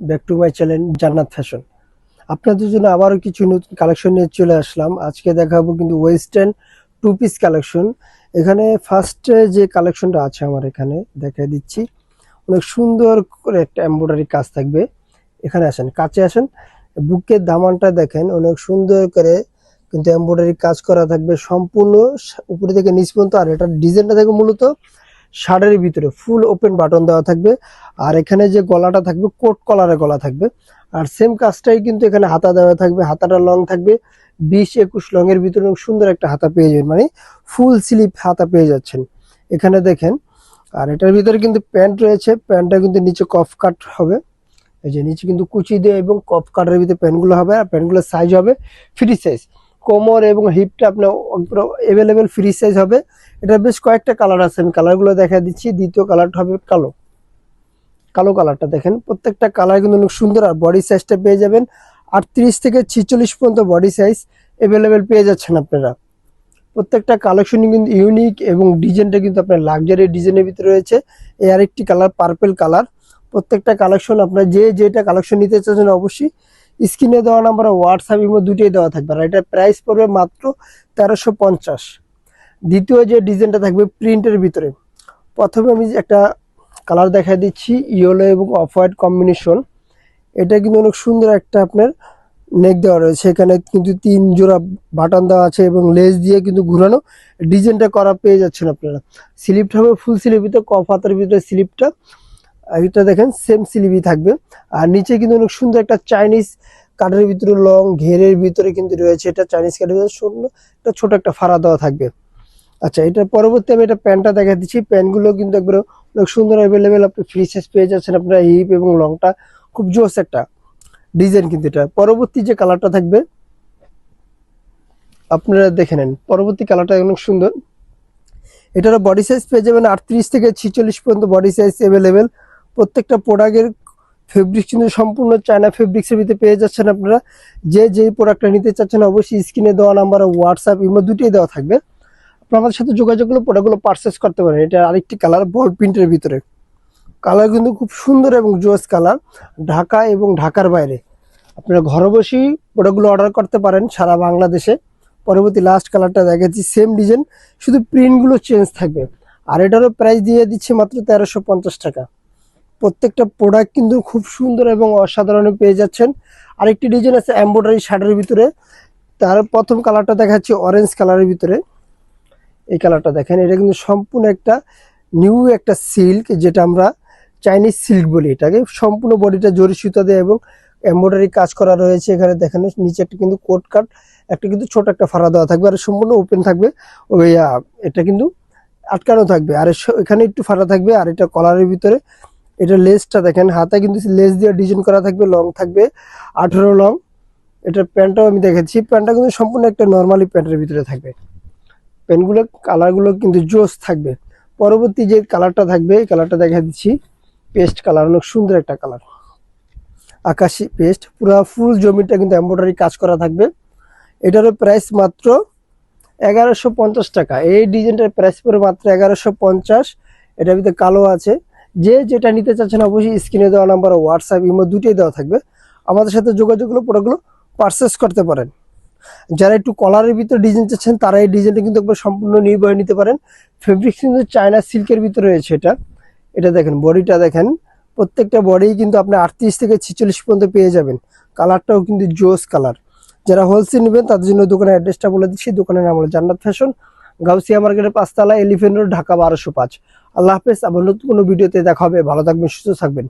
Back to my channel জান্নাত fashion. আপনাদের জন্য আবারও কিছু নতুন কালেকশন নিয়ে চলে আসলাম। আজকে দেখাবো কিন্তু ওয়েস্টার্ন টু পিস কালেকশন। এখানে ফার্স্টে যে কালেকশনটা আছে আমার এখানে দেখাই দিচ্ছি। অনেক সুন্দর করে একটা এমব্রয়ডারি কাজ থাকবে। এখানে আসেন, কাছে আসেন, বুকের দামানটা দেখেন অনেক সুন্দর করে কিন্তু এমব্রয়ডারি কাজ করা থাকবে সম্পূর্ণ উপরে থেকে নিচ পর্যন্ত। আর এটার ডিজাইনটা থাকবে মূলত শার্টের ভিতরে ফুল ওপেন বাটন দেওয়া থাকবে। আর এখানে যে গলাটা থাকবে কোট কলারের গলা থাকবে। আর সেম কাজটাই কিন্তু এখানে হাতা দেওয়া থাকবে। হাতাটা লং থাকবে 20-21 লং এর ভিতরে সুন্দর একটা হাতা পেয়ে যাবেন, মানে ফুল স্লিভ হাতা পেয়ে যাচ্ছেন এখানে দেখেন। আর এটার ভিতরে কিন্তু প্যান্ট রয়েছে, প্যান্টটা কিন্তু নিচে কফ কাট হবে। এই যে নিচে কিন্তু কুচি দিয়ে এবং কফ কাটের ভিতরে প্যান্টগুলো হবে। আর প্যান্টগুলোর সাইজ হবে ফ্রি সাইজ, কোমর এবং হিপটা আপনার অ্যাভেলেবেল ফ্রি সাইজ হবে। এটা বেশ কয়েকটা কালার আছে, আমি কালারগুলো দেখা দিচ্ছি। দ্বিতীয় কালারটা হবে কালো কালো কালারটা দেখেন, প্রত্যেকটা কালার কিন্তু অনেক সুন্দর। আর বডি সাইজটা পেয়ে যাবেন 38 থেকে 46 পর্যন্ত বডি সাইজ অ্যাভেলেবেল পেয়ে যাচ্ছেন আপনারা। প্রত্যেকটা কালেকশনই কিন্তু ইউনিক এবং ডিজাইনটা কিন্তু আপনার লাক্সারি ডিজাইনের ভিতরে রয়েছে। এই আরেকটি কালার পার্পল কালার। প্রত্যেকটা কালেকশন আপনার যেটা কালেকশন নিতে চাচ্ছেন অবশ্যই স্ক্রিনে দেওয়া নাম্বার হোয়াটসঅ্যাপ ইমো দুটোই দেওয়া থাকবে। আর এটার প্রাইস পড়বে মাত্র 1350। দ্বিতীয় যে ডিজাইনটা থাকবে প্রিন্টের ভিতরে, প্রথমে আমি একটা কালার দেখা দিচ্ছি, ইয়েলো এবং অফ হোয়াইট কম্বিনেশন। এটা কিন্তু অনেক সুন্দর একটা আপনার নেক দেওয়া রয়েছে। এখানে কিন্তু 3 জোড়া বাটন দেওয়া আছে এবং লেস দিয়ে কিন্তু ঘুরানো ডিজাইনটা করা পেয়ে যাচ্ছেন আপনারা। স্লিপটা হবে ফুল স্লিভ, কফ হাতের ভিতরে স্লিপটা, এটা দেখেন সেম স্লিভই থাকবে। আর নিচে কিন্তু অনেক সুন্দর একটা চাইনিজ কাঠের ভিতরে লং ঘেরের ভিতরে কিন্তু রয়েছে। এটা চাইনিজ কাঠের ভিতরে একটা ছোট একটা ফাড়া দেওয়া থাকবে। আচ্ছা, এটার পরবর্তী আমি এটা প্যান্টটা দেখা দিচ্ছি। প্যান্টগুলো কিন্তু একবার অনেক সুন্দর অ্যাভেলেবেল আপনি ফ্রি সাইজ পেয়ে যাচ্ছেন আপনারা। হিপ এবং লংটা খুব জোস একটা ডিজাইন। কিন্তু এটা পরবর্তী যে কালারটা থাকবে আপনারা দেখে নেন, পরবর্তী কালারটা অনেক সুন্দর। এটার বডি সাইজ পেয়ে যাবেন 38 থেকে 46 পর্যন্ত বডি সাইজ অ্যাভেলেবেল। প্রত্যেকটা প্রোডাক্টের ফেব্রিক কিন্তু সম্পূর্ণ চায়না ফেব্রিক্সের ভিতরে পেয়ে যাচ্ছেন আপনারা। যেই প্রোডাক্টটা নিতে চাচ্ছেন অবশ্যই স্ক্রিনে দেওয়া নাম্বার হোয়াটসঅ্যাপ ইমো দুটোই দেওয়া থাকবে। আমাদের সাথে যোগাযোগ করলে প্রোডাক্টগুলো পারচেস করতে পারেন। এটা আরেকটি কালার বল প্রিন্টের ভিতরে, কালার কিন্তু খুব সুন্দর এবং জোস কালার। ঢাকা এবং ঢাকার বাইরে আপনারা ঘরে বসেই প্রোডাক্টগুলো অর্ডার করতে পারেন সারা বাংলাদেশে। পরবর্তী লাস্ট কালারটা দেখাচ্ছি, সেম ডিজাইন, শুধু প্রিন্টগুলো চেঞ্জ থাকবে। আর এটারও প্রাইস দিয়ে দিচ্ছে মাত্র 1350 টাকা। প্রত্যেকটা প্রোডাক্ট কিন্তু খুব সুন্দর এবং অসাধারণ পেয়ে যাচ্ছেন। আরেকটি ডিজাইন আছে এমব্রয়ডারি শার্টের ভিতরে। তার প্রথম কালারটা দেখাচ্ছি অরেঞ্জ কালারের ভিতরে। এই কালারটা দেখেন, এটা কিন্তু সম্পূর্ণ একটা নিউ একটা সিল্ক, যেটা আমরা চাইনিজ সিল্ক বলি এটাকে। সম্পূর্ণ বডিটা জরি সুতা দিয়ে এবং এমব্রয়ডারি কাজ করা রয়েছে। এখানে দেখেন নিচে একটা কিন্তু কোট কাট, একটা কিন্তু ছোট একটা ফাড়া দেওয়া থাকবে। আর সম্পূর্ণ ওপেন থাকবে, ওই এটা কিন্তু আটকানো থাকবে। আর এখানে একটু ফাড়া থাকবে। আর এটা কলারের ভিতরে, এটা লেসটা দেখেন, হাতে কিন্তু লেস দিয়ে ডিজাইন করা থাকবে। লং থাকবে 18 লং। এটার প্যান্টটাও আমি দেখাচ্ছি, প্যান্টটা কিন্তু সম্পূর্ণ একটা নর্মালি প্যান্টের ভিতরে থাকবে। পেনগুলো কালারগুলো কিন্তু জোস থাকবে। পরবর্তী যে কালারটা থাকবে এই কালারটা দেখা দিচ্ছি, পেস্ট কালার, অনেক সুন্দর একটা কালার, আকাশি পেস্ট। পুরো ফুল জমিটা কিন্তু এমব্রয়ডারি কাজ করা থাকবে। এটারও প্রাইস মাত্র 1150 টাকা। এই ডিজাইনটার প্রাইস পড়ে মাত্র 1150। এটার ভিতরে কালো আছে। যেটা নিতে চাচ্ছেন অবশ্যই স্ক্রিনে দেওয়া নাম্বার হোয়াটসঅ্যাপ ইমো দুটোই দেওয়া থাকবে। আমাদের সাথে যোগাযোগ করে প্রোডাক্টগুলো পারচেস করতে পারেন। যারা একটু কলারের ভিতরে ডিজাইন চাচ্ছেন তারা এই ডিজাইনটা কিন্তু একবার সম্পূর্ণ নির্ভয় নিতে পারেন। ফেব্রিক কিন্তু চায়না সিল্কের ভিতরে রয়েছে। এটা দেখেন, বডিটা দেখেন, প্রত্যেকটা বডি কিন্তু আপনি 38 থেকে 46 পর্যন্ত পেয়ে যাবেন। কালারটাও কিন্তু জোস কালার। যারা হোলসেল নেবেন তাদের জন্য দোকানের অ্যাড্রেসটা বলে দিচ্ছি। দোকানের নাম হলো জান্নাত ফ্যাশন, গাউসিয়া মার্কেটের 5 তলা, এলিফ্যান্ট রোড, ঢাকা 1205। আল্লাহ হাফেজ। আবার নতুন কোনো ভিডিওতে দেখা হবে। ভালো থাকবেন, সুস্থ থাকবেন।